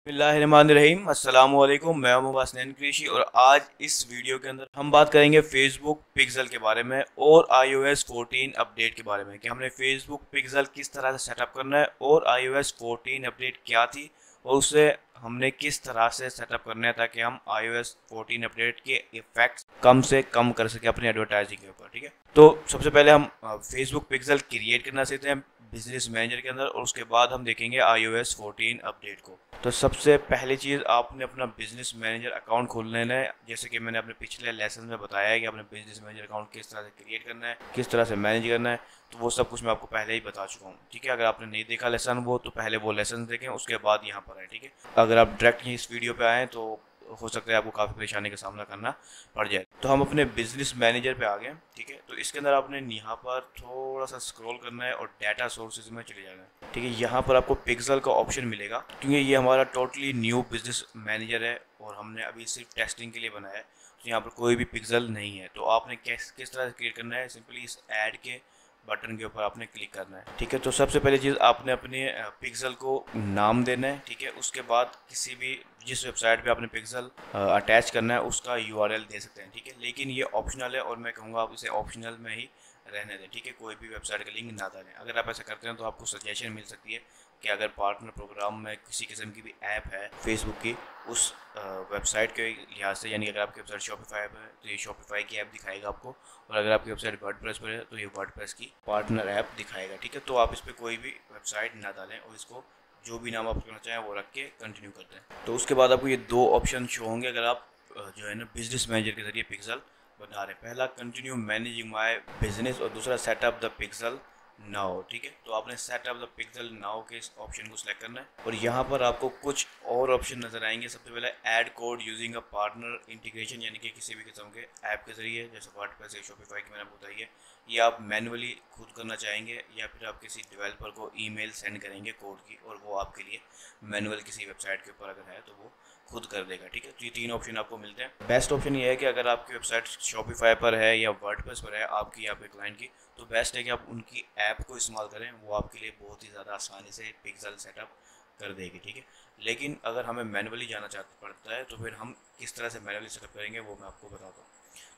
बिस्मिल्लाहिर्रहमानिर्रहीम अस्सलाम वालेकुम। मैं हूं मुबास्सिन कृषि और आज इस वीडियो के अंदर हम बात करेंगे फेसबुक पिक्सल के बारे में और iOS 14 अपडेट के बारे में कि हमने फेसबुक पिक्सल किस तरह से सेटअप करना है और iOS 14 अपडेट क्या थी और उसे हमने किस तरह से सेटअप करना है ताकि हम iOS 14 अपडेट के इफेक्ट्स कम से कम कर सके अपनी एडवर्टाइजिंग के ऊपर। ठीक है, तो सबसे पहले हम फेसबुक पिक्सल क्रिएट करना सीखते हैं बिजनेस मैनेजर के अंदर और उसके बाद हम देखेंगे iOS 14 अपडेट को। तो सबसे पहली चीज़ आपने अपना बिजनेस मैनेजर अकाउंट खोल लेना है। जैसे कि मैंने अपने पिछले लेसन में बताया है कि आपने बिजनेस मैनेजर अकाउंट किस तरह से क्रिएट करना है, किस तरह से मैनेज करना है, तो वो सब कुछ मैं आपको पहले ही बता चुका हूँ। ठीक है, अगर आपने नहीं देखा लेसन वो तो पहले वो लेसन देखें, उसके बाद यहाँ पर आए। ठीक है, अगर आप डायरेक्ट इस वीडियो पे आएँ तो हो सकता है आपको काफ़ी परेशानी का सामना करना पड़ जाए। तो हम अपने बिजनेस मैनेजर पे आ गए। ठीक है, तो इसके अंदर आपने यहाँ पर थोड़ा सा स्क्रॉल करना है और डाटा सोर्सेज में चले जाना है। ठीक है, यहाँ पर आपको पिक्सल का ऑप्शन मिलेगा क्योंकि ये हमारा टोटली न्यू बिजनेस मैनेजर है और हमने अभी सिर्फ टेस्टिंग के लिए बनाया है। तो यहाँ पर कोई भी पिक्सल नहीं है। तो आपने किस तरह से क्रिएट करना है, सिंपली इस ऐड के बटन के ऊपर आपने क्लिक करना है। ठीक है, तो सबसे पहली चीज़ आपने अपने पिक्सल को नाम देना है। ठीक है, उसके बाद किसी भी जिस वेबसाइट पे आपने पिक्सल अटैच करना है उसका यूआरएल दे सकते हैं। ठीक है, लेकिन ये ऑप्शनल है और मैं कहूँगा आप इसे ऑप्शनल में ही रहने दें। ठीक है, कोई भी वेबसाइट का लिंक ना डालें। अगर आप ऐसा करते हैं तो आपको सजेशन मिल सकती है कि अगर पार्टनर प्रोग्राम में किसी किस्म की भी ऐप है फेसबुक की उस वेबसाइट के लिहाज से, यानी अगर आपकी वेबसाइट शॉपिफाई है तो ये शॉपिफाई की ऐप दिखाएगा आपको, और अगर आपकी वेबसाइट वर्डप्रेस पर है तो ये वर्डप्रेस की पार्टनर ऐप दिखाएगा। ठीक है, तो आप इस पर कोई भी वेबसाइट ना डालें और इसको जो भी नाम आप रखना चाहें वो रख के कंटिन्यू करते हैं। तो उसके बाद आपको ये दो ऑप्शन शो होंगे अगर आप जो है ना बिजनेस मैनेजर के जरिए पिक्सल बना रहे हैं। पहला कंटिन्यू मैनेजिंग माय बिजनेस और दूसरा सेटअप द पिक्सल नाउ। ठीक है, तो आपने सेटअप द पिक्सल नाउ के इस ऑप्शन को सिलेक्ट करना है और यहाँ पर आपको कुछ और ऑप्शन नजर आएंगे। सबसे पहले add code using a partner integration, यानी कि किसी भी किस्म के ऐप के जरिए, जैसे वर्डप्रेस या शॉपिफाई की मैंने बताई है, ये आप मैनुअली खुद करना चाहेंगे या फिर आप किसी डेवलपर को ईमेल सेंड करेंगे कोड की और वो आपके लिए मैनुअल किसी वेबसाइट के ऊपर अगर है तो वो खुद कर देगा। ठीक है, तो ये तीन ऑप्शन आपको मिलते हैं। बेस्ट ऑप्शन ये है कि अगर आपकी वेबसाइट शॉपिफाई पर है या वर्डप्रेस पर है आपकी या फिर क्लाइंट की, तो बेस्ट है कि आप उनकी ऐप को इस्तेमाल करें, वो आपके लिए बहुत ही ज़्यादा आसानी से पिक्सल सेटअप कर देगी। ठीक है, लेकिन अगर हमें मैनुअली जाना चाहता पड़ता है तो फिर हम किस तरह से मैनुअली सेटअप करेंगे वो मैं आपको बताता हूँ।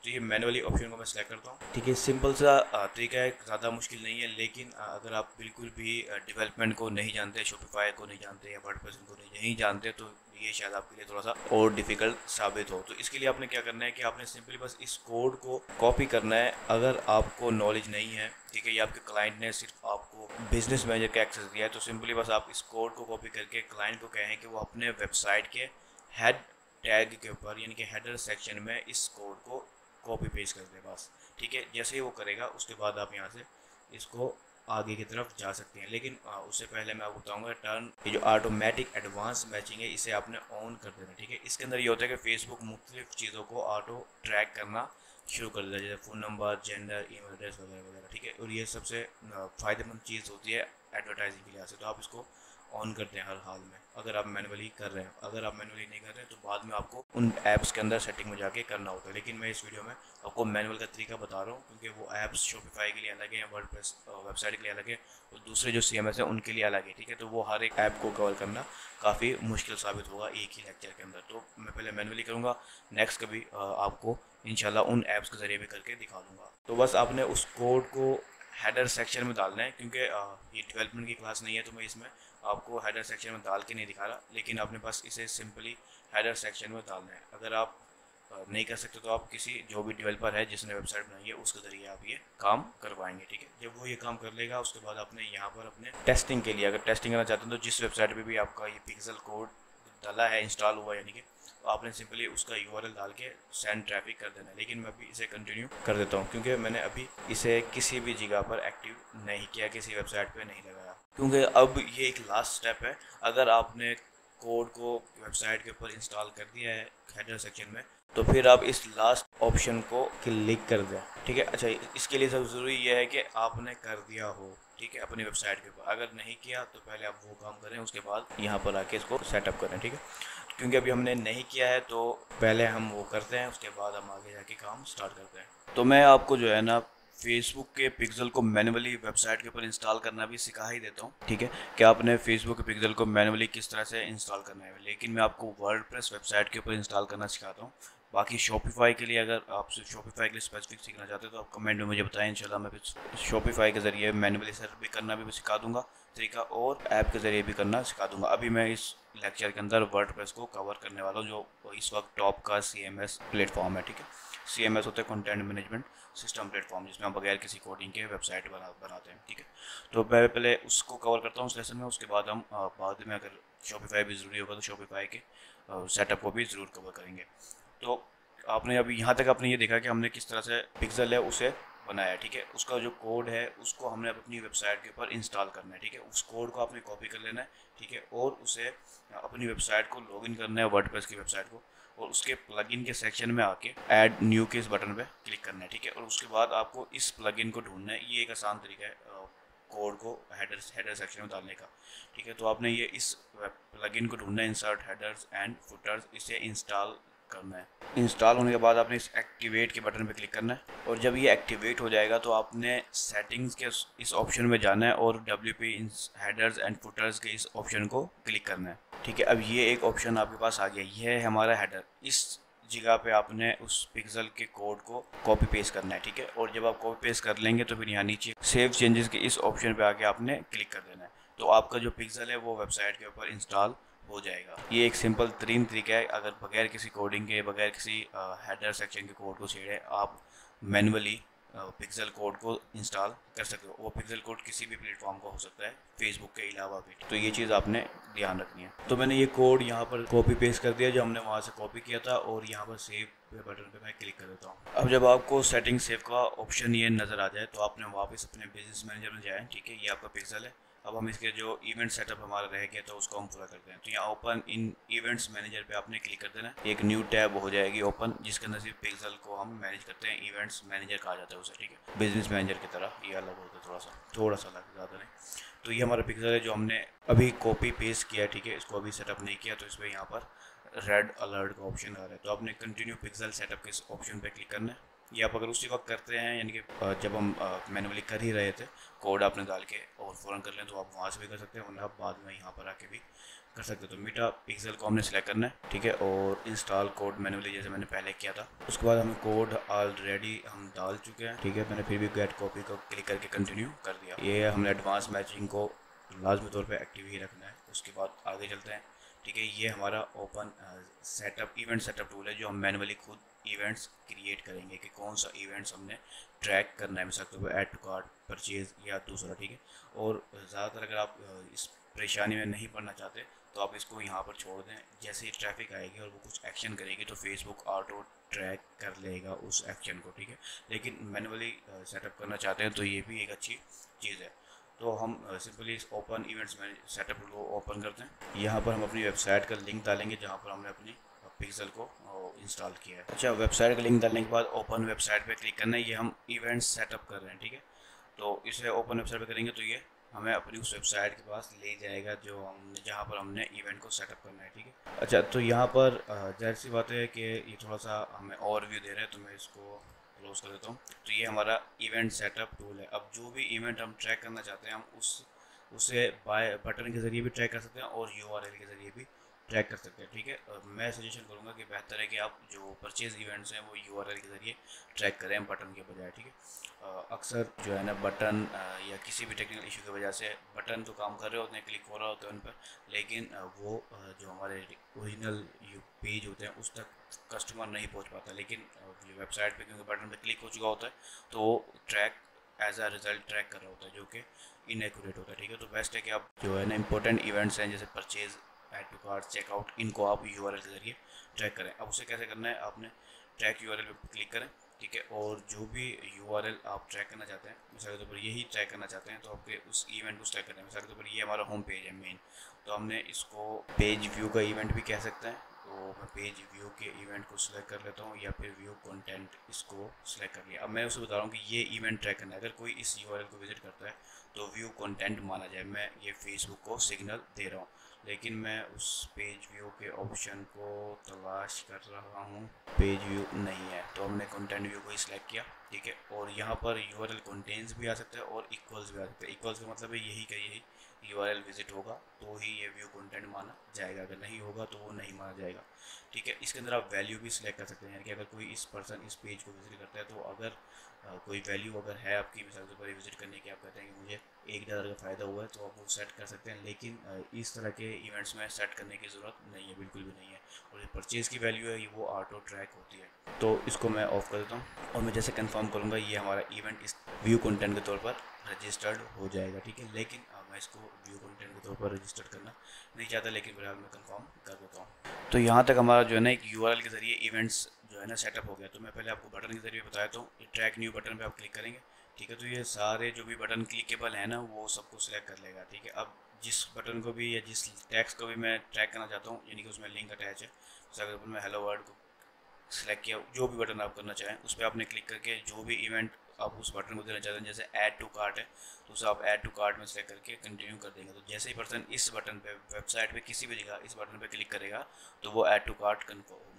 तो ये मैनुअली ऑप्शन को मैं सेलेक्ट करता हूँ। ठीक है, सिंपल सा तरीका है, ज़्यादा मुश्किल नहीं है, लेकिन अगर आप बिल्कुल भी डेवलपमेंट को नहीं जानते, शॉपिफाई को नहीं जानते या वर्डप्रेस को नहीं जानते तो ये शायद आपके लिए थोड़ा सा और डिफ़िकल्ट साबित हो। तो इसके लिए आपने क्या करना है कि आपने सिंपली बस इस कोड को कॉपी करना है। अगर आपको नॉलेज नहीं है, ठीक है, या आपके क्लाइंट ने सिर्फ आपको बिजनेस मैनेजर का एक्सेस दिया है, तो सिंपली बस आप इस कोड को कॉपी करके क्लाइंट को कहें कि वो अपने वेबसाइट के हेड टैग के ऊपर, यानी कि हेडर सेक्शन में इस कोड को कॉपी पेस्ट कर दे बस। ठीक है, जैसे ही वो करेगा उसके बाद आप यहाँ से इसको आगे की तरफ जा सकते हैं। लेकिन उससे पहले मैं आपको बताऊंगा टर्न ये जो ऑटोमेटिक एडवांस मैचिंग है इसे आपने ऑन कर देना। ठीक है, इसके अंदर ये होता है कि फेसबुक मुख्तलिफ चीज़ों को ऑटो ट्रैक करना शुरू कर देता है, जैसे phone number, gender, email address वगैरह वगैरह। ठीक है, और ये सबसे फ़ायदेमंद चीज़ होती है एडवर्टाइजिंग के लिहाज से, तो आप इसको ऑन करते हैं हर हाल में अगर आप मैनुअली कर रहे हैं। अगर आप मैनुअली नहीं कर रहे हैं तो बाद में आपको उन ऐप्स के अंदर सेटिंग में जाके करना होता है, लेकिन मैं इस वीडियो में आपको मैनुअल का तरीका बता रहा हूँ क्योंकि वो ऐप्स शॉपिफाई के लिए अलग है या वर्डप्रेस वेबसाइट के लिए अलग है और दूसरे जो CMS है उनके लिए अलग है। ठीक है, तो वो हर एक ऐप को कवर करना काफ़ी मुश्किल साबित होगा एक ही लेक्चर के अंदर। तो मैं पहले मैनुअली करूँगा, नेक्स्ट कभी आपको इंशाल्लाह उन ऐप्स के ज़रिए भी करके दिखा दूँगा। तो बस आपने उस कोड को हेडर सेक्शन में डालना है क्योंकि ये डेवलपमेंट की क्लास नहीं है तो मैं इसमें आपको हेडर सेक्शन में डाल के नहीं दिखा रहा, लेकिन आपने बस इसे सिंपली हेडर सेक्शन में डालना है। अगर आप नहीं कर सकते तो आप किसी जो भी डेवलपर है जिसने वेबसाइट बनाई है उसके ज़रिए आप ये काम करवाएंगे। ठीक है, जब वो ये काम कर लेगा उसके बाद आपने यहाँ पर अपने टेस्टिंग के लिए, अगर टेस्टिंग करना चाहते हैं तो जिस वेबसाइट पे भी आपका ये पिक्सल कोड डाला है, इंस्टॉल हुआ यानी कि, तो आपने सिंपली उसका यूआरएल डाल के सेंड ट्रैफिक कर देना है। लेकिन मैं अभी इसे कंटिन्यू कर देता हूँ क्योंकि मैंने अभी इसे किसी भी जगह पर एक्टिव नहीं किया, किसी वेबसाइट पर नहीं लगाया, क्योंकि अब ये एक लास्ट स्टेप है। अगर आपने कोड को वेबसाइट के ऊपर इंस्टॉल कर दिया है हेडर सेक्शन में तो फिर आप इस लास्ट ऑप्शन को क्लिक कर दें। ठीक है, अच्छा इसके लिए सब ज़रूरी ये है कि आपने कर दिया हो, ठीक है, अपनी वेबसाइट के ऊपर। अगर नहीं किया तो पहले आप वो काम करें, उसके बाद यहाँ पर आके इसको सेटअप करें। ठीक है, क्योंकि अभी हमने नहीं किया है तो पहले हम वो करते हैं, उसके बाद हम आगे जाके काम स्टार्ट करते हैं। तो मैं आपको जो है ना फेसबुक के पिक्सल को मैनुअली वेबसाइट के ऊपर इंस्टॉल करना भी सिखा ही देता हूँ, ठीक है, कि आपने फेसबुक के पिक्सल को मैनुअली किस तरह से इंस्टॉल करना है। लेकिन मैं आपको वर्डप्रेस वेबसाइट के ऊपर इंस्टॉल करना सिखाता हूँ। बाकी शॉपिफाई के लिए, अगर आप शॉपिफाई के लिए स्पेसिफिक सीखना चाहते हो तो आप कमेंट में मुझे बताएं। इंशाल्लाह मैं शॉपिफाई के ज़रिए मैनुअली सेटअप भी करना भी सिखा दूंगा तरीका, और ऐप के ज़रिए भी करना सिखा दूंगा। अभी मैं इस लेक्चर के अंदर वर्डप्रेस को कवर करने वाला हूँ, जो इस वक्त टॉप का CMS प्लेटफॉर्म है, ठीक है। CMS होता है कंटेंट मैनेजमेंट सिस्टम प्लेटफॉर्म, जिसमें हम बगैर किसी कोडिंग के वेबसाइट बनाते हैं, ठीक है। तो मैं पहले उसको कवर करता हूँ उस लेसन में, उसके बाद हम बाद में अगर शॉपिफाई भी ज़रूरी होगा तो शॉपिफाई के सेटअप को भी ज़रूर कवर करेंगे। तो आपने अभी यहाँ तक आपने ये देखा कि हमने किस तरह से पिक्सल है उसे बनाया, ठीक है। उसका जो कोड है उसको हमने अपनी वेबसाइट के ऊपर इंस्टॉल करना है, ठीक है। उस कोड को आपने कॉपी कर लेना है, ठीक है, और उसे अपनी वेबसाइट को लॉगिन करना है, वर्डप्रेस की वेबसाइट को, और उसके प्लगइन के सेक्शन में आके ऐड न्यू के इस बटन पे क्लिक करना है, ठीक है। और उसके बाद आपको इस प्लगइन को ढूंढना है। ये एक आसान तरीका है कोड को हेडर सेक्शन में डालने का, ठीक है। तो आपने ये इस प्लगइन को ढूंढना है, इंसर्ट हेडर्स एंड फुटर्स, इसे इंस्टॉल करना है। इंस्टॉल होने के बाद आपने इस एक्टिवेट के बटन पे क्लिक करना है, और जब ये एक्टिवेट हो जाएगा तो आपने सेटिंग्स के इस ऑप्शन में जाना है और WP हेडर्स एंड फुटर्स के इस ऑप्शन को क्लिक करना है, ठीक है। अब ये एक ऑप्शन आपके पास आ गया, ये है हमारा हेडर। इस जगह पे आपने उस पिक्सल के कोड को कॉपी पेस्ट करना है, ठीक है। और जब आप कॉपी पेस्ट कर लेंगे तो फिर यहाँ नीचे सेव चेंजेस के इस ऑप्शन पे आके आपने क्लिक कर देना है। तो आपका जो पिक्सल है वो वेबसाइट के ऊपर इंस्टॉल हो जाएगा। ये एक सिंपल तरीन तरीका है, अगर बगैर किसी कोडिंग के, बगैर किसी हेडर सेक्शन के कोड को छेड़े आप मैनुअली पिक्सल कोड को इंस्टॉल कर सकते हो। वो पिक्सल कोड किसी भी प्लेटफॉर्म का हो सकता है, फेसबुक के अलावा भी। तो ये चीज़ आपने ध्यान रखनी है। तो मैंने ये कोड यहाँ पर कॉपी पेस्ट कर दिया जो हमने वहाँ से कॉपी किया था, और यहाँ पर सेव बटन पे मैं क्लिक कर देता हूँ। अब जब आपको सेटिंग सेव का ऑप्शन ये नज़र आ जाए तो आपने वापस अपने बिजनेस मैनेजर में जाए, ठीक है। ये आपका पिक्सल है। अब हम इसके जो इवेंट सेटअप हमारा रह गया था उसको हम पूरा करते हैं। तो यहाँ ओपन इन इवेंट्स मैनेजर पे आपने क्लिक कर देना है। एक न्यू टैब हो जाएगी ओपन, जिसके अंदर सिर्फ पिक्सल को हम मैनेज करते हैं। इवेंट्स मैनेजर कहा जाता है उसे, ठीक है। बिजनेस मैनेजर की तरह ये अलग होता है, थोड़ा सा अलग, ज़्यादा नहीं। तो ये हमारा पिक्सल है जो हमने अभी कॉपी पेस्ट किया, ठीक है। इसको अभी सेटअप नहीं किया तो इसमें यहाँ पर रेड अलर्ट का ऑप्शन आ रहा है। तो आपने कंटिन्यू पिक्सल सेटअप के इस ऑप्शन पर क्लिक करना है। ये आप अगर उसी वक्त करते हैं, यानी कि जब हम मैनुअली कर ही रहे थे, कोड आपने डाल के और फ़ौरन कर लें, तो आप वहाँ से भी कर सकते हैं, वरना आप बाद में यहाँ पर आके भी कर सकते हैं। तो मीटा पिक्सल को हमने सेलेक्ट करना है, ठीक है, और इंस्टॉल कोड मैनुअली जैसे मैंने पहले किया था। उसके बाद हमें कोड ऑलरेडी हम डाल चुके हैं, ठीक है। मैंने फिर भी गेट कॉपी को क्लिक करके कंटिन्यू कर दिया। ये हमने एडवांस मैचिंग को लाजमी तौर पर एक्टिव ही रखना है। उसके बाद आगे चलते हैं, ठीक है। ये हमारा open setup event setup tool है जो हम मैनुअली खुद इवेंट्स क्रिएट करेंगे कि कौन सा इवेंट्स हमने ट्रैक करना है, मिसाल के तौर पर ऐड टू कार्ट, परचेज या दूसरा, ठीक है। और ज़्यादातर अगर आप इस परेशानी में नहीं पड़ना चाहते तो आप इसको यहाँ पर छोड़ दें। जैसे ही ट्रैफिक आएगी और वो कुछ एक्शन करेगी तो फेसबुक ऑटो ट्रैक कर लेगा उस एक्शन को, ठीक है। लेकिन मैनुअली सेटअप करना चाहते हैं तो ये भी एक अच्छी चीज़ है। तो हम सिंपली इस ओपन इवेंट्स में सेटअप को ओपन करते हैं। यहाँ पर हम अपनी वेबसाइट का लिंक डालेंगे जहाँ पर हमने अपनी पिक्सल को इंस्टॉल किया है। अच्छा, वेबसाइट का लिंक डालने के बाद ओपन वेबसाइट पे क्लिक करना है। ये हम इवेंट्स सेटअप कर रहे हैं, ठीक है। तो इसे ओपन वेबसाइट पे करेंगे तो ये हमें अपनी उस वेबसाइट के पास ले जाएगा जो हम जहाँ पर हमने इवेंट को सेटअप करना है, ठीक है। अच्छा, तो यहाँ पर जाहिर सी बात है कि ये थोड़ा सा हमें ओवरव्यू दे रहा है, तो मैं इसको क्लोज कर देता हूँ। तो ये हमारा इवेंट सेटअप टूल है। अब जो भी इवेंट हम ट्रैक करना चाहते हैं हम उसे बाय बटन के ज़रिए भी ट्रैक कर सकते हैं और URL के ज़रिए भी ट्रैक कर सकते हैं, ठीक है। मैं सजेशन करूँगा कि बेहतर है कि आप जो परचेज़ इवेंट्स हैं वो URL के ज़रिए ट्रैक करें बटन के बजाय, ठीक है। अक्सर जो है ना बटन या किसी भी टेक्निकल इशू की वजह से बटन तो काम कर रहे होते हैं, क्लिक हो रहा होता है उन पर, लेकिन वो जो हमारे ओरिजिनल पेज होते हैं उस तक कस्टमर नहीं पहुंच पाता। लेकिन वेबसाइट पे क्योंकि बटन पे क्लिक हो चुका होता है तो वो track as a result track कर रहा होता है, जो कि इनएक्यूरेट होता है, ठीक है। तो बेस्ट है कि आप जो है ना इंपॉर्टेंट इवेंट्स हैं जैसे purchase, add to cart, checkout, इनको आप URL के ज़रिए ट्रैक करें। अब उसे कैसे करना है, आपने ट्रैक URL पे क्लिक करें, ठीक है। और जो भी URL आप ट्रैक करना चाहते हैं, मिसाल के तौर पर यही ट्रैक करना चाहते हैं तो आपके उस इवेंट को ट्रैक करना है। मिसाल के तौर पर ये हमारा होम पेज है मेन, तो हमने इसको पेज व्यू का इवेंट भी कह सकते हैं तो मैं पेज व्यू के इवेंट को सिलेक्ट कर लेता हूँ या फिर व्यू कंटेंट, इसको सिलेक्ट कर लिया। अब मैं उसे बता रहा हूँ कि ये इवेंट ट्रैक करना है। अगर कोई इस यूआरएल को विजिट करता है तो व्यू कंटेंट माना जाए। मैं ये फेसबुक को सिग्नल दे रहा हूँ, लेकिन मैं उस पेज व्यू के ऑप्शन को तलाश कर रहा हूँ, पेज व्यू नहीं है। तो हमने कंटेंट व्यू को ही सिलेक्ट किया, ठीक है। और यहाँ पर यूआरएल कंटेंट्स भी आ सकता है और इक्वल्स भी आ सकता है। इक्वल्स का मतलब है यही का यही यूआरएल विजिट होगा तो ही ये व्यू कंटेंट माना जाएगा, अगर नहीं होगा तो वो नहीं माना जाएगा, ठीक है। इसके अंदर आप वैल्यू भी सिलेक्ट कर सकते हैं, यानी कि अगर कोई इस पर्सन इस पेज को विजिट करता है तो अगर कोई वैल्यू अगर है आपकी, मिसाल के तौर पर विजिट करने की, आप कहते हैं कि मुझे $1 का फ़ायदा हुआ है, तो आप वो सेट कर सकते हैं। लेकिन इस तरह के इवेंट्स में सेट करने की ज़रूरत नहीं है, बिल्कुल भी नहीं है। और ये परचेज़ की वैल्यू है, ये वो ऑटो ट्रैक होती है। तो इसको मैं ऑफ़ कर देता हूँ और मैं जैसे कंफर्म करूँगा ये हमारा इवेंट इस व्यू कंटेंट के तौर पर रजिस्टर्ड हो जाएगा, ठीक है। लेकिन मैं इसको व्यू कंटेंट के तौर पर रजिस्टर्ड करना नहीं चाहता, लेकिन फिलहाल मैं कंफर्म कर देता हूँ। तो यहाँ तक हमारा जो है ना एक यूआरएल के ज़रिए इवेंट्स जो है ना सेटअप हो गया। तो मैं पहले आपको बटन के ज़रिए बताया, तो ये ट्रैक न्यू बटन पे आप क्लिक करेंगे, ठीक है। तो ये सारे जो भी बटन क्लिकेबल है ना वो सबको सिलेक्ट कर लेगा, ठीक है। अब जिस बटन को भी या जिस टेक्स्ट को भी मैं ट्रैक करना चाहता हूँ, यानी कि उसमें लिंक अटैच है, तो अगर मैं हेलो वर्ल्ड को सिलेक्ट किया, जो भी बटन आप करना चाहें उस पर आपने क्लिक करके जो भी इवेंट आप उस बटन को देना चाहते हैं, जैसे ऐड टू कार्ट है तो उसे आप ऐड टू कार्ट में सेलेक्ट करके कंटिन्यू कर देंगे। तो जैसे ही पर्सन इस बटन पे वेबसाइट पे किसी भी जगह इस बटन पे क्लिक करेगा तो वो ऐड टू कार्ट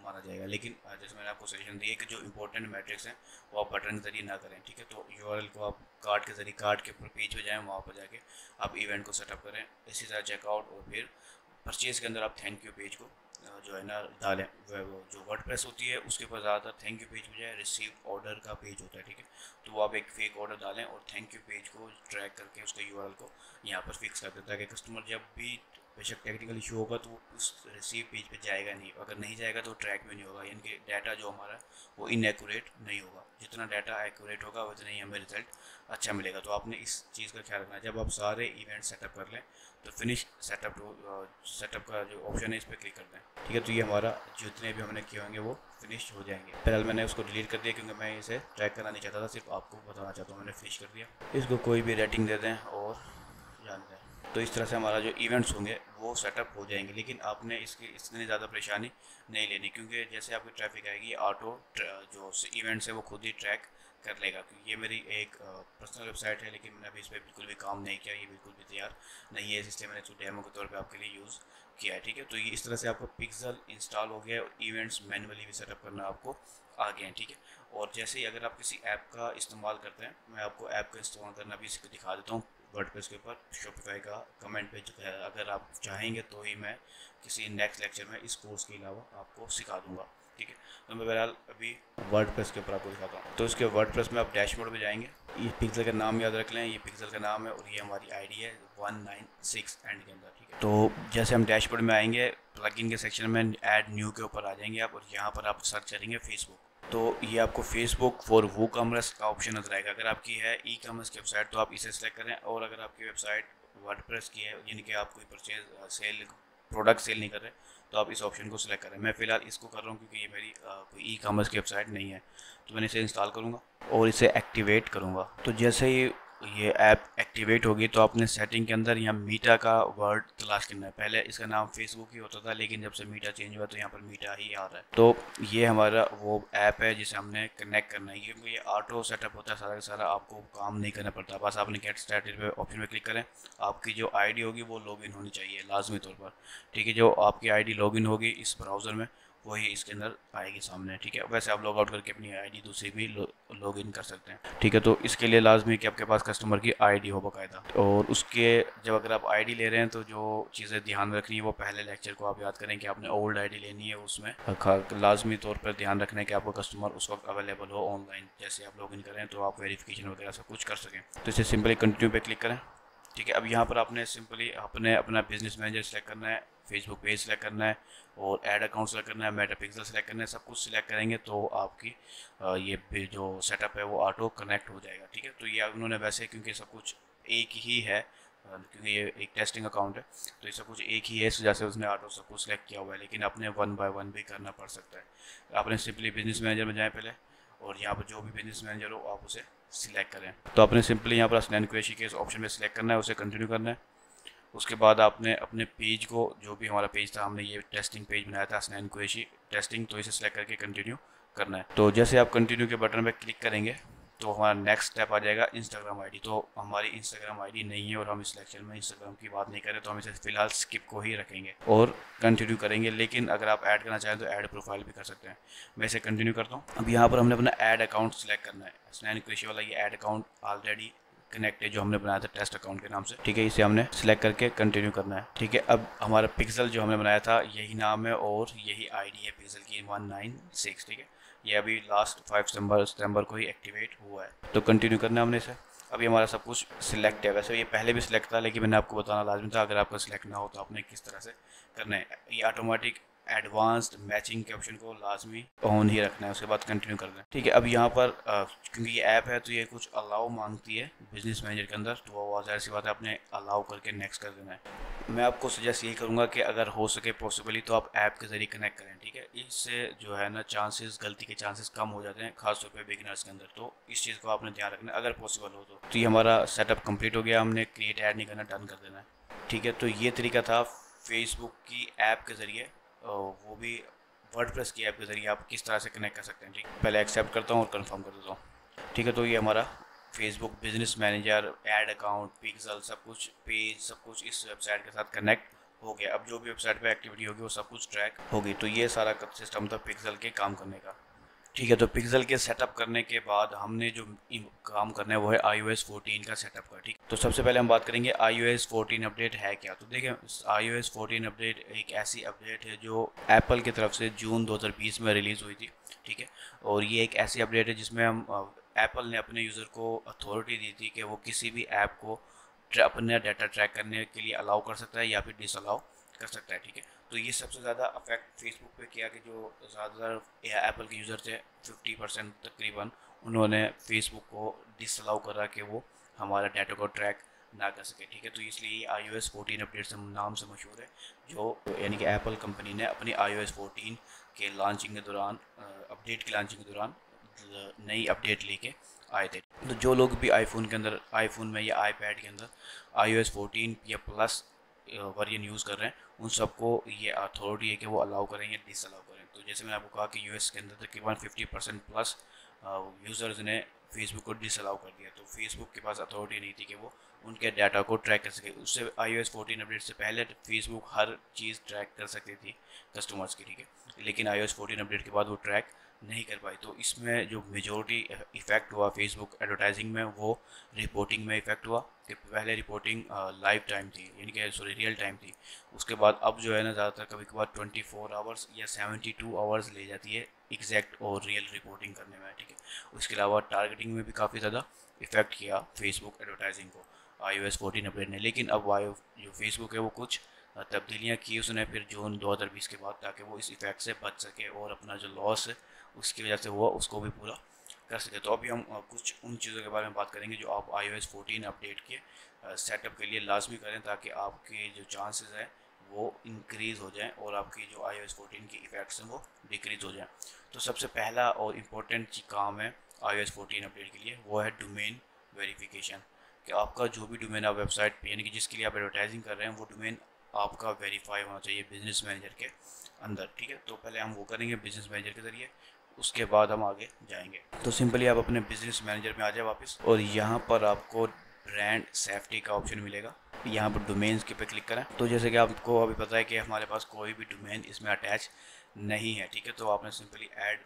माना जाएगा। लेकिन जैसे मैंने आपको सजेशन दी है कि जो इंपॉर्टेंट मैट्रिक्स हैं वो आप बटन के जरिए ना करें, ठीक है। तो यूआरएल को आप कार्ट के जरिए, कार्ट के पेज पे जाएँ, वहाँ पर जाके आप इवेंट को सेटअप करें। इसी तरह चेकआउट और फिर परचेज़ के अंदर आप थैंक यू पेज को जो है ना डालें। वो जो वर्डप्रेस होती है उसके ऊपर ज़्यादातर थैंक यू पेज बजाय रिसीव ऑर्डर का पेज होता है, ठीक है। तो वो आप एक फेक ऑर्डर डालें और थैंक यू पेज को ट्रैक करके उसका यूआरएल को यहाँ पर फिक्स कर देता है कि कस्टमर जब भी, बेशक टेक्निकल इशू होगा तो वो उस रिसीव पेज पे जाएगा नहीं, अगर नहीं जाएगा तो ट्रैक में नहीं होगा, यानी कि डाटा जो हमारा वो इनएक्यूरेट नहीं होगा। जितना डाटा एक्यूरेट होगा उतना ही हमें रिजल्ट अच्छा मिलेगा। तो आपने इस चीज़ का ख्याल रखना है। जब आप सारे इवेंट सेटअप कर लें तो फिनिश सेटअप का जो ऑप्शन है इस पर क्लिक करते हैं, ठीक है। तो ये हमारा जितने भी हमने किए होंगे वो फिनिश हो जाएंगे। फिलहाल मैंने उसको डिलीट कर दिया क्योंकि मैं इसे ट्रैक करना नहीं चाहता था, सिर्फ आपको बताना चाहता हूँ। मैंने फिनिश कर दिया। इसको कोई भी रेटिंग दे दें और जान दें। तो इस तरह से हमारा जो इवेंट्स होंगे वो सेटअप हो जाएंगे। लेकिन आपने इसकी इतनी ज़्यादा परेशानी नहीं लेनी, क्योंकि जैसे आपकी ट्रैफिक आएगी ऑटो जो इवेंट्स है वो खुद ही ट्रैक कर लेगा। क्योंकि ये मेरी एक पर्सनल वेबसाइट है, लेकिन मैंने अभी इस पर बिल्कुल भी काम नहीं किया, ये बिल्कुल भी तैयार नहीं है, इसलिए मैंने इसको डेमो के तौर पे आपके लिए यूज़ किया है, ठीक है। तो ये इस तरह से आपका पिक्सल इंस्टॉल हो गया और इवेंट्स मैनुअली भी सेटअप करना आपको आ गए हैं, ठीक है। और जैसे ही अगर आप किसी ऐप का इस्तेमाल करते हैं, मैं आपको ऐप का इस्तेमाल करना भी इसको दिखा देता हूँ वर्डप्रेस के ऊपर। शॉपिफाई का कमेंट पेज है, अगर आप चाहेंगे तो ही मैं किसी नेक्स्ट लेक्चर में इस कोर्स के अलावा आपको सिखा दूंगा, ठीक है। तो मैं बहरहाल अभी वर्डप्रेस के ऊपर आपको दिखाता हूँ। तो इसके वर्डप्रेस में आप डैशबोर्ड में जाएंगे, ये पिक्सल का नाम याद रख लें, ये पिक्सल का नाम है और ये हमारी आईडी है 196 एंड के अंदर, ठीक है। तो जैसे हम डैशबोर्ड में आएंगे, प्लगइन के सेक्शन में ऐड न्यू के ऊपर आ जाएंगे आप, और यहाँ पर आप सर्च करेंगे फेसबुक। तो ये आपको फेसबुक फॉर वो कॉमर्स का ऑप्शन नजर आएगा। अगर आपकी है ई कॉमर्स की वेबसाइट तो आप इसे सेलेक्ट करें, और अगर आपकी वेबसाइट वर्डप्रेस की है, यानी कि आप कोई परचेज सेल प्रोडक्ट सेल नहीं कर रहे, तो आप इस ऑप्शन को सिलेक्ट करें। मैं फ़िलहाल इसको कर रहा हूँ क्योंकि ये मेरी कोई ई कॉमर्स की वेबसाइट नहीं है। तो मैंने इसे इंस्टॉल करूँगा और इसे एक्टिवेट करूँगा। तो जैसे ही ये ऐप एक्टिवेट होगी तो आपने सेटिंग के अंदर यहाँ मीटा का वर्ड तलाश करना है। पहले इसका नाम फेसबुक ही होता था, लेकिन जब से मीटा चेंज हुआ तो यहाँ पर मीटा ही आ रहा है। तो ये हमारा वो ऐप है जिसे हमने कनेक्ट करना है, क्योंकि ये ऑटो सेटअप होता है सारा का सारा, आपको काम नहीं करना पड़ता। बस आपने गेट स्टार्टेड पे ऑप्शन में क्लिक करें, आपकी जो आईडी होगी वो लॉगिन होनी चाहिए लाजमी तौर पर, ठीक है। जो आपकी आईडी लॉगिन होगी इस ब्राउज़र में वही इसके अंदर आएगी सामने, ठीक है। वैसे आप लॉग आउट करके अपनी आईडी दूसरी भी लॉग इन कर सकते हैं, ठीक है। तो इसके लिए लाजमी कि आपके पास कस्टमर की आईडी हो बाकायदा। और उसके जब अगर आप आईडी ले रहे हैं तो जो चीज़ें ध्यान में रखनी है वो पहले लेक्चर को आप याद करें कि आपने ओल्ड आईडी लेनी है। उसमें लाजमी तौर पर ध्यान रखना है कि आपका कस्टमर उस वक्त अवेलेबल हो ऑनलाइन। जैसे आप लॉग इन करें तो आप वेरिफिकेशन वगैरह सब कुछ कर सकें। तो इसे सिंपली कंटिन्यू पे क्लिक करें, ठीक है। अब यहाँ पर आपने सिंपली अपना बिजनेस मैनेजर सेलेक्ट करना है, फेसबुक पेज सेलेक्ट करना है और ऐड अकाउंट सेलेक्ट करना है, मेटा पिक्सल सेलेक्ट करना है। सब कुछ सिलेक्ट करेंगे तो आपकी ये जो सेटअप है वो ऑटो कनेक्ट हो जाएगा, ठीक है। तो ये उन्होंने वैसे क्योंकि सब कुछ एक ही है, क्योंकि ये एक टेस्टिंग अकाउंट है तो ये सब कुछ एक ही है, इस वजह से उसने ऑटो सब कुछ सिलेक्ट किया हुआ है। लेकिन आपने 1 बाय 1 भी करना पड़ सकता है। आपने सिंपली बिजनेस मैनेजर में जाएँ पहले, और यहाँ पर जो भी बिजनेस मैनेजर हो आप उसे सिलेक्ट करें। तो आपने सिंपली यहाँ पर असनैन कुरैशी के इस ऑप्शन में सिलेक्ट करना है, उसे कंटिन्यू करना है उसके बाद आपने अपने पेज को, जो भी हमारा पेज था, हमने ये टेस्टिंग पेज बनाया था हसनैन कुरैशी टेस्टिंग, तो इसे सेलेक्ट करके कंटिन्यू करना है। तो जैसे आप कंटिन्यू के बटन पर क्लिक करेंगे तो हमारा नेक्स्ट स्टेप आ जाएगा इंस्टाग्राम आईडी। तो हमारी इंस्टाग्राम आईडी नहीं है और हम इस लेक्चर में इंस्टाग्राम की बात नहीं करें, तो हम इसे फिलहाल स्किप को ही रखेंगे और कंटिन्यू करेंगे। लेकिन अगर आप ऐड करना चाहें तो ऐड प्रोफाइल भी कर सकते हैं। मैं इसे कंटिन्यू करता हूँ। अब यहाँ पर हमने अपना ऐड अकाउंट सेलेक्ट करना है। हसनैन कुरैशी वाला ये ऐड अकाउंट ऑलरेडी कनेक्ट है, जो हमने बनाया था टेस्ट अकाउंट के नाम से, ठीक है। इसे हमने सिलेक्ट करके कंटिन्यू करना है, ठीक है। अब हमारा पिक्सल जो हमने बनाया था यही नाम है और यही आईडी है पिक्सल की 196, ठीक है। ये अभी लास्ट 5 सितंबर को ही एक्टिवेट हुआ है, तो कंटिन्यू करना है हमने इसे। अभी हमारा सब कुछ सिलेक्ट है। वैसे ये पहले भी सिलेक्ट था, लेकिन मैंने आपको बताना लाजमी था, अगर आपका सिलेक्ट ना हो तो आपने किस तरह से करना है। ये ऑटोमेटिक एडवांस्ड मैचिंग के ऑप्शन को लाजमी ऑन ही रखना है, उसके बाद कंटिन्यू कर दें, ठीक है। अब यहाँ पर क्योंकि ये ऐप है तो ये कुछ अलाउ मांगती है बिजनेस मैनेजर के अंदर, तो वो ज़ाहिर सी बात है आपने अलाउ करके नेक्स्ट कर देना है। मैं आपको सजेस्ट यही करूँगा कि अगर हो सके पॉसिबली तो आप ऐप के ज़रिए कनेक्ट करें, ठीक है। इससे जो है ना चांसेस, गलती के चांसेस कम हो जाते हैं, खासतौर पर बिगिनर्स के अंदर। तो इस चीज़ को आपने ध्यान रखना है अगर पॉसिबल हो तो ये हमारा सेटअप कंप्लीट हो गया। हमने क्रिएट ऐड नहीं करना, डन कर देना है, ठीक है। तो ये तरीका था फेसबुक की ऐप के ज़रिए, वो भी वर्डप्रेस की ऐप के ज़रिए आप किस तरह से कनेक्ट कर सकते हैं, ठीक। पहले एक्सेप्ट करता हूँ और कंफर्म कर देता हूँ, ठीक है। तो ये हमारा Facebook business manager, add account, pixel, सब कुछ पेज, सब कुछ इस वेबसाइट के साथ कनेक्ट हो गया। अब जो भी वेबसाइट पे एक्टिविटी होगी वो सब कुछ ट्रैक होगी। तो ये सारा सिस्टम था पिक्सल के काम करने का, ठीक है। तो पिक्सल के सेटअप करने के बाद हमने जो काम करना है वो है iOS 14 का सेटअप का, ठीक। तो सबसे पहले हम बात करेंगे iOS 14 अपडेट है क्या। तो देखिए iOS 14 अपडेट एक ऐसी अपडेट है जो एप्पल की तरफ से जून 2020 में रिलीज़ हुई थी, ठीक है। और ये एक ऐसी अपडेट है जिसमें हम एप्पल ने अपने यूज़र को अथॉरिटी दी थी कि वो किसी भी ऐप को अपना डाटा ट्रैक करने के लिए अलाउ कर सकता है या फिर डिसअलाउ कर सकता है, ठीक है। तो ये सबसे ज़्यादा अफेक्ट फेसबुक पे किया कि जो ज़्यादातर एप्पल के यूज़र थे 50% तकरीबन, उन्होंने फेसबुक को डिसअलाउ करा कि वो हमारा डाटा को ट्रैक ना कर सके, ठीक है। तो इसलिए iOS 14 अपडेट से नाम से मशहूर है, जो यानी कि एप्पल कंपनी ने अपनी iOS 14 के लॉन्चिंग के दौरान, अपडेट की लॉन्चिंग के दौरान नई अपडेट लेके आए थे। तो जो लोग भी आईफोन के अंदर, आईफोन में या आईपैड के अंदर iOS 14 या प्लस वर्जन यूज़ कर रहे हैं, उन सबको ये अथॉरिटी है कि वो अलाउ करें या डिसअलाउ करें। तो जैसे मैंने आपको कहा कि यूएस के अंदर तकरीबन 50% प्लस यूज़र्स ने फेसबुक को डिसअलाउ कर दिया, तो फेसबुक के पास अथॉरिटी नहीं थी कि वो उनके डाटा को ट्रैक कर सके। उससे iOS 14 अपडेट से पहले फेसबुक हर चीज़ ट्रैक कर सकती थी कस्टमर्स की, ठीक है। लेकिन iOS 14 अपडेट के बाद वो ट्रैक नहीं कर पाई। तो इसमें जो मेजॉरिटी इफ़ेक्ट हुआ फेसबुक एडवर्टाइजिंग में, वो रिपोर्टिंग में इफ़ेक्ट हुआ कि पहले रिपोर्टिंग लाइव टाइम थी, यानी कि सॉरी रियल टाइम थी। उसके बाद अब जो है ना ज़्यादातर कभी कभार 24 आवर्स या 72 आवर्स ले जाती है एग्जैक्ट और रियल रिपोर्टिंग करने में, ठीक है। उसके अलावा टारगेटिंग में भी काफ़ी ज़्यादा इफ़ेक्ट किया फेसबुक एडवर्टाइजिंग को iOS 14 अपडेट ने। लेकिन अब जो फेसबुक है वो कुछ तब्दीलियाँ की उसने फिर जून 2020 के बाद, ताकि वो इस इफ़ेक्ट से बच सके और अपना जो लॉस है उसकी वजह से हुआ उसको भी पूरा कर सके। तो अभी हम कुछ उन चीज़ों के बारे में बात करेंगे जो आप iOS 14 अपडेट के सेटअप के लिए लाजमी करें, ताकि आपके जो चांसेस हैं वो इंक्रीज़ हो जाएं और आपकी जो iOS 14 की इफ़ेक्ट्स हैं वो डिक्रीज़ हो जाएं। तो सबसे पहला और इम्पोर्टेंट काम है iOS 14 अपडेट के लिए, वो है डोमेन वेरिफिकेशन। कि आपका जो भी डोमेन आप वेबसाइट पे, यानी कि जिसके लिए आप एडवर्टाइजिंग कर रहे हैं, वो डोमेन आपका वेरीफाई होना चाहिए बिजनेस मैनेजर के अंदर, ठीक है। तो पहले हम वो करेंगे बिजनेस मैनेजर के ज़रिए, उसके बाद हम आगे जाएंगे। तो सिंपली आप अपने बिजनेस मैनेजर में आ जाए वापस, और यहाँ पर आपको ब्रांड सेफ्टी का ऑप्शन मिलेगा। यहाँ पर डोमेन्स के पे क्लिक करें। तो जैसे कि आपको अभी पता है कि हमारे पास कोई भी डोमेन इसमें अटैच नहीं है, ठीक है। तो आपने सिंपली ऐड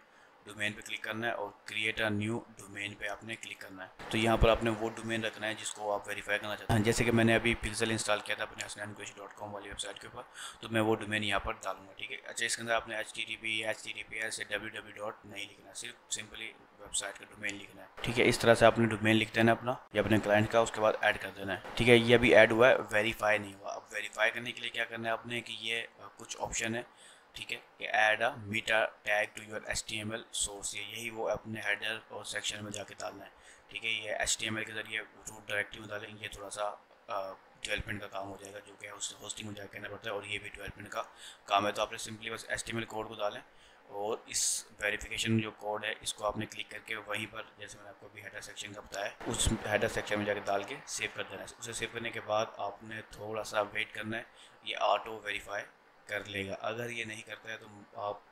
डोमेन पे क्लिक करना है और क्रिएट अ न्यू डोमेन पे आपने क्लिक करना है। तो यहाँ पर आपने वो डोमेन रखना है जिसको आप वेरीफाई करना चाहते हैं। जैसे कि मैंने अभी पिक्सल इंस्टॉल किया था अपने hasnainqureshi.com वाली वेबसाइट के ऊपर, तो मैं वो डोमेन यहाँ पर डालूंगा, ठीक है। अच्छा, इसके अंदर आपने HTTP HTTPS www नहीं लिखना, सिर्फ सिंपली वेबसाइट का डोमेन लिखना है, ठीक है। इस तरह से आपने डोमेन लिख देना अपना या अपने क्लाइंट का, उसके बाद ऐड कर देना है, ठीक है। ये अभी ऐड हुआ है, वेरीफाई नहीं हुआ। अब वेरीफाई करने के लिए क्या करना है आपने कि ये कुछ ऑप्शन है, ठीक है, कि add a meta tag to your HTML source, यही वो अपने हेडर और सेक्शन में जाके डालना है, ठीक है। ये HTML के ज़रिए रूट डायरेक्टरी में डालेंगे, ये थोड़ा सा डेवलपमेंट का काम हो जाएगा, जो कि होस्टिंग में जाकर करना पड़ता है, और ये भी डेवलपमेंट का काम है। तो आपने सिंपली बस HTML कोड को डालें और इस वेरिफिकेशन जो कोड है इसको आपने क्लिक करके वहीं पर, जैसे मैंने आपको अभी हेडर सेक्शन का बताया, उस हेडर सेक्शन में जाकर डाल के सेव कर देना है। उसे सेव करने के बाद आपने थोड़ा सा वेट करना है, ये ऑटो वेरीफाई कर लेगा। अगर ये नहीं करता है तो आप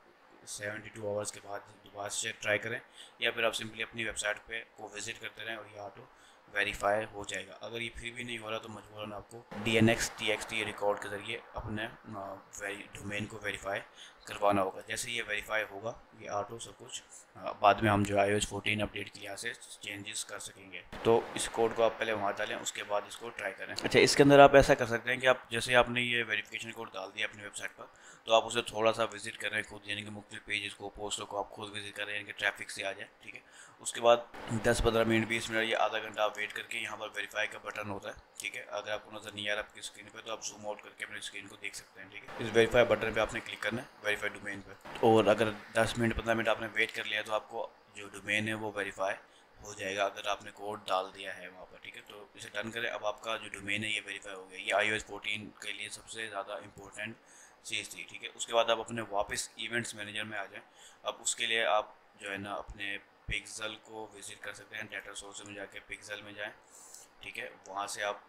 72 आवर्स के बाद दोबारा से ट्राई करें, या फिर आप सिंपली अपनी वेबसाइट पे को विज़िट करते रहें और ये ऑटो वेरीफाई हो जाएगा। अगर ये फिर भी नहीं हो रहा तो मजबूरन आपको DNS TXT रिकॉर्ड के ज़रिए अपने डोमेन को वेरीफाई करवाना होगा। जैसे ये वेरीफाई होगा ये ऑटो सब कुछ बाद में हम जो iOS 14 अपडेट के यहाँ से चेंजेस कर सकेंगे। तो इस कोड को आप पहले वहाँ डालें, उसके बाद इसको ट्राई करें। अच्छा, इसके अंदर आप ऐसा कर सकते हैं कि आप जैसे आपने ये वेरिफिकेशन कोड डाल दिया अपनी वेबसाइट पर, तो आप उसे थोड़ा सा विजिट करें खुद, यानी कि मुख्तलिफ पेजेस को, पोस्टों को आप खुद विजिट करें, यानी कि ट्रैफिक से आ जाए। ठीक है, उसके बाद 10-15 मिनट 20 मिनट या आधा घंटा आप वेट करके यहाँ पर वेरीफाई का बटन होता है। ठीक है, अगर आपको नज़र नहीं आ रहा आपकी स्क्रीन पे तो आप जूम आउट करके अपनी स्क्रीन को देख सकते हैं। ठीक है, इस वेरीफाई बटन पे आपने क्लिक करना है, वेरीफाई डोमेन पे, और अगर 10 मिनट 15 मिनट आपने वेट कर लिया तो आपको जो डोमेन है वो वेरीफाई हो जाएगा, अगर आपने कोड डाल दिया है वहाँ पर। ठीक है, तो इसे डन करें। अब आपका जो डोमेन है ये वेरीफाई हो गया। ये iOS 14 के लिए सबसे ज़्यादा इंपॉर्टेंट चीज़ थी। ठीक है, उसके बाद आप अपने वापस इवेंट्स मैनेजर में आ जाएं। अब उसके लिए आप जो है ना अपने पिक्सल को विजिट कर सकते हैं, डाटा सोर्स में जाके पिक्सल में जाएं। ठीक है, वहाँ से आप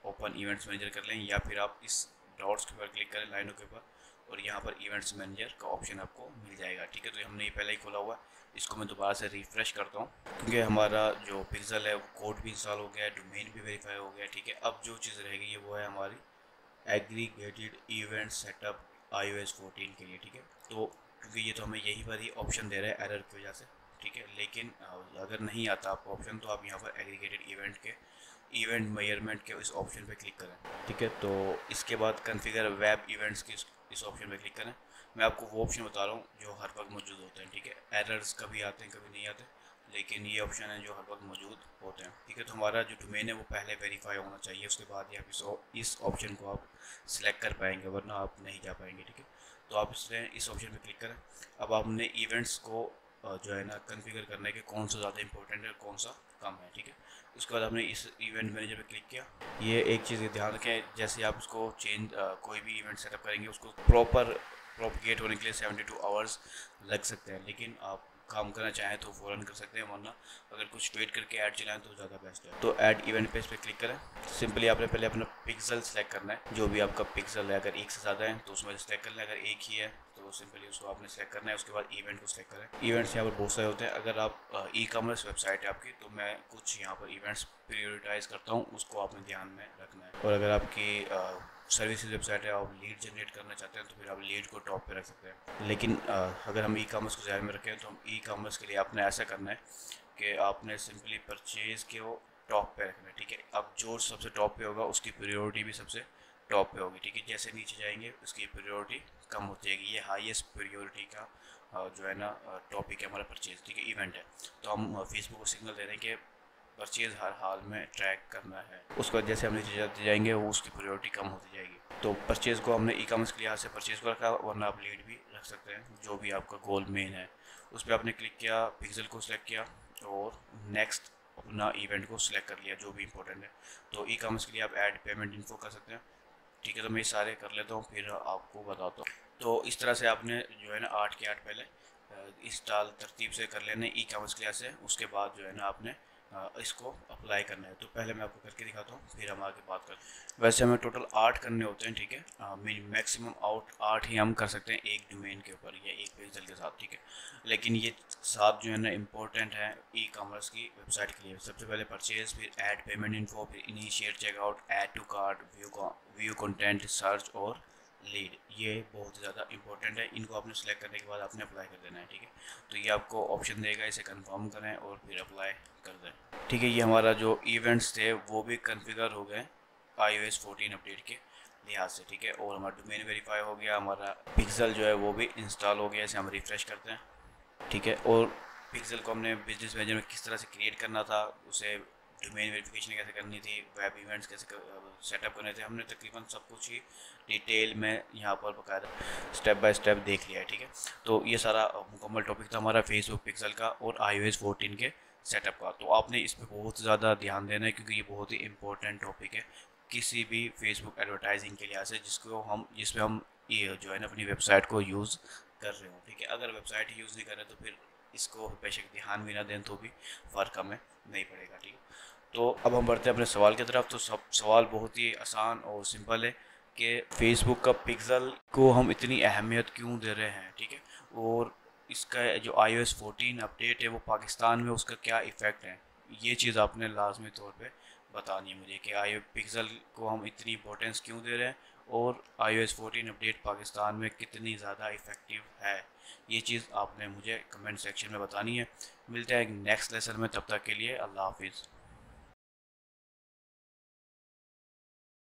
ओपन इवेंट्स मैनेजर कर लें, या फिर आप इस डॉट्स के ऊपर क्लिक करें, लाइनों के ऊपर, और यहाँ पर इवेंट्स मैनेजर का ऑप्शन आपको मिल जाएगा। ठीक है, तो हमने ये पहले ही खोला हुआ है, इसको मैं दोबारा से रिफ़्रेश करता हूँ क्योंकि हमारा जो पिक्सल है वो कोड भी इंस्टॉल हो गया है, डोमेन भी वेरीफाई हो गया। ठीक है, अब जो चीज़ रह गई है वो है हमारी एग्रीगेटेड इवेंट सेटअप iOS 14 के लिए। ठीक है, तो क्योंकि ये तो हमें यहीं पर ही ऑप्शन दे रहा है एरर की वजह से। ठीक है, लेकिन अगर नहीं आता आपको ऑप्शन तो आप यहाँ पर एग्रीगेटेड इवेंट के इवेंट मेजरमेंट के इस ऑप्शन पे क्लिक करें। ठीक है, तो इसके बाद कॉन्फ़िगर वेब इवेंट्स की इस ऑप्शन पे क्लिक करें। मैं आपको वो ऑप्शन बता रहा हूँ जो हर वक्त मौजूद होते हैं। ठीक है, एरर्स कभी आते हैं कभी नहीं आते, लेकिन ये ऑप्शन है जो हर वक्त मौजूद होते हैं। ठीक है, तो हमारा जो डोमेन है वो पहले वेरीफाई होना चाहिए, उसके बाद ही आप इस ऑप्शन को आप सिलेक्ट कर पाएंगे, वरना आप नहीं जा पाएंगे। ठीक है, तो आप इस ऑप्शन पे क्लिक करें। अब आपने इवेंट्स को जो है ना कॉन्फ़िगर करना है कि कौन सा ज़्यादा इंपॉर्टेंट है कौन सा कम है। ठीक है, उसके बाद आपने इस इवेंट मैनेजर पे क्लिक किया। ये एक चीज़ ध्यान रखें, जैसे आप उसको कोई भी इवेंट सेटअप करेंगे उसको प्रोपगेट होने के लिए 72 आवर्स लग सकते हैं, लेकिन आप काम करना चाहें तो फ़ौरन कर सकते हैं, वरना अगर कुछ वेट करके ऐड चलाएं तो ज़्यादा बेस्ट है। तो ऐड इवेंट पेज पे क्लिक करें। सिंपली आपने पहले अपना पिक्सल सेलेक्ट करना है, जो भी आपका पिक्सल है, अगर एक से ज़्यादा है तो उसमें सेलेक्ट कर लें, अगर एक ही है तो सिंपली उसको आपने सेलेक्ट करना है। उसके बाद इवेंट को सेलेक्ट करें। इवेंट्स यहाँ पर बहुत सारे होते हैं, अगर आप ई-कॉमर्स वेबसाइट है आपकी तो मैं कुछ यहाँ पर इवेंट्स प्रायोरिटाइज करता हूँ, उसको आपने ध्यान में रखना है। और अगर आपकी सर्विसेज वेबसाइट है, आप लीड जनरेट करना चाहते हैं तो फिर आप लीड को टॉप पे रख सकते हैं। लेकिन अगर हम ई-कॉमर्स को ध्यान में रखें तो हम ई-कॉमर्स के लिए आपने ऐसा करना है कि आपने सिंपली परचेज़ के वो टॉप पे रखना है। ठीक है, अब जो सबसे टॉप पे होगा उसकी प्रायोरिटी भी सबसे टॉप पे होगी। ठीक है, जैसे नीचे जाएंगे उसकी प्रायोरिटी कम हो जाएगी। ये हाईएस्ट प्रायोरिटी का जो है ना टॉपिक है हमारा परचेज़। ठीक है, इवेंट है, तो हम फेसबुक को सिग्नल दे रहे हैं कि परचेज़ हर हाल में ट्रैक करना है। उसके बाद जैसे हम नीचे जाते जाएंगे वो उसकी प्रायोरिटी कम होती जाएगी। तो परचेज़ को हमने ई-कॉमर्स के लिहाज से परचेज़ को रखा, वरना आप लीड भी रख सकते हैं, जो भी आपका गोल मेन है। उस पर आपने क्लिक किया, पिक्सल को सिलेक्ट किया और नेक्स्ट अपना इवेंट को सिलेक्ट कर लिया जो भी इंपॉर्टेंट है। तो ई-कॉमर्स के लिए आप ऐड पेमेंट इन्फो कर सकते हैं। ठीक है, तो मैं सारे कर लेता हूँ फिर आपको बताता हूँ। तो इस तरह से आपने जो है ना 8 के 8 पहले इस तरतीब से कर लेना ई कॉमर्स क्लास से। उसके बाद जो है ना आपने इसको अप्लाई करना है। तो पहले मैं आपको करके दिखाता हूँ फिर हम आगे बात करते हैं। वैसे हमें टोटल 8 करने होते हैं। ठीक है, मैक्सिमम 8 ही हम कर सकते हैं एक डोमेन के ऊपर या एक पिक्सल के साथ। ठीक है, लेकिन ये 7 जो है ना इम्पोर्टेंट है ई कॉमर्स की वेबसाइट के लिए। सबसे पहले परचेज, फिर ऐड पेमेंट इन्फो, फिर initiate checkout, add to cart, view content, search और लीड। ये बहुत ज़्यादा इंपॉर्टेंट है। इनको आपने सेलेक्ट करने के बाद आपने अप्लाई कर देना है। ठीक है, तो ये आपको ऑप्शन देगा, इसे कंफर्म करें और फिर अप्लाई कर दें। ठीक है, ये हमारा जो इवेंट्स थे वो भी कॉन्फ़िगर हो गए iOS 14 अपडेट के लिहाज से। ठीक है, और हमारा डोमेन वेरीफाई हो गया, हमारा पिक्सल जो है वो भी इंस्टॉल हो गया। इसे हम रिफ़्रेश करते हैं। ठीक है, और पिक्सल को हमने बिजनेस मैनेजर में किस तरह से क्रिएट करना था, उसे डोमेन वेरिफिकेशन कैसे करनी थी, वेब इवेंट्स कैसे सेटअप करने थे, हमने तकरीबन सब कुछ ही डिटेल में यहाँ पर बकायदा स्टेप बाय स्टेप देख लिया है। ठीक है, तो ये सारा मुकम्मल टॉपिक था हमारा फेसबुक पिक्सल का और iOS 14 के सेटअप का। तो आपने इस पर बहुत ज़्यादा ध्यान देना है क्योंकि ये बहुत ही इंपॉर्टेंट टॉपिक है किसी भी फेसबुक एडवर्टाइजिंग के लिहाज से, जिसमें हम ये जो है ना अपनी वेबसाइट को यूज़ कर रहे हो, ठीक है। अगर वेबसाइट यूज़ नहीं कर रहे तो फिर इसको बेशक ध्यान भी ना दें तो भी फ़र्क हमें नहीं पड़ेगा, ठीक है। तो अब हम बढ़ते हैं अपने सवाल की तरफ। तो सब सवाल बहुत ही आसान और सिंपल है कि फेसबुक का पिक्सल को हम इतनी अहमियत क्यों दे रहे हैं, ठीक है। और इसका जो iOS 14 अपडेट है वो पाकिस्तान में उसका क्या इफ़ेक्ट है, ये चीज़ आपने लाजमी तौर पे बतानी है मुझे कि iOS पिक्सल को हम इतनी इंपॉर्टेंस क्यों दे रहे हैं और iOS 14 अपडेट पाकिस्तान में कितनी ज़्यादा इफ़ेक्टिव है। ये चीज़ आपने मुझे कमेंट सेक्शन में बतानी है। मिलते हैं नेक्स्ट लेसन में, तब तक के लिए अल्लाह हाफिज़।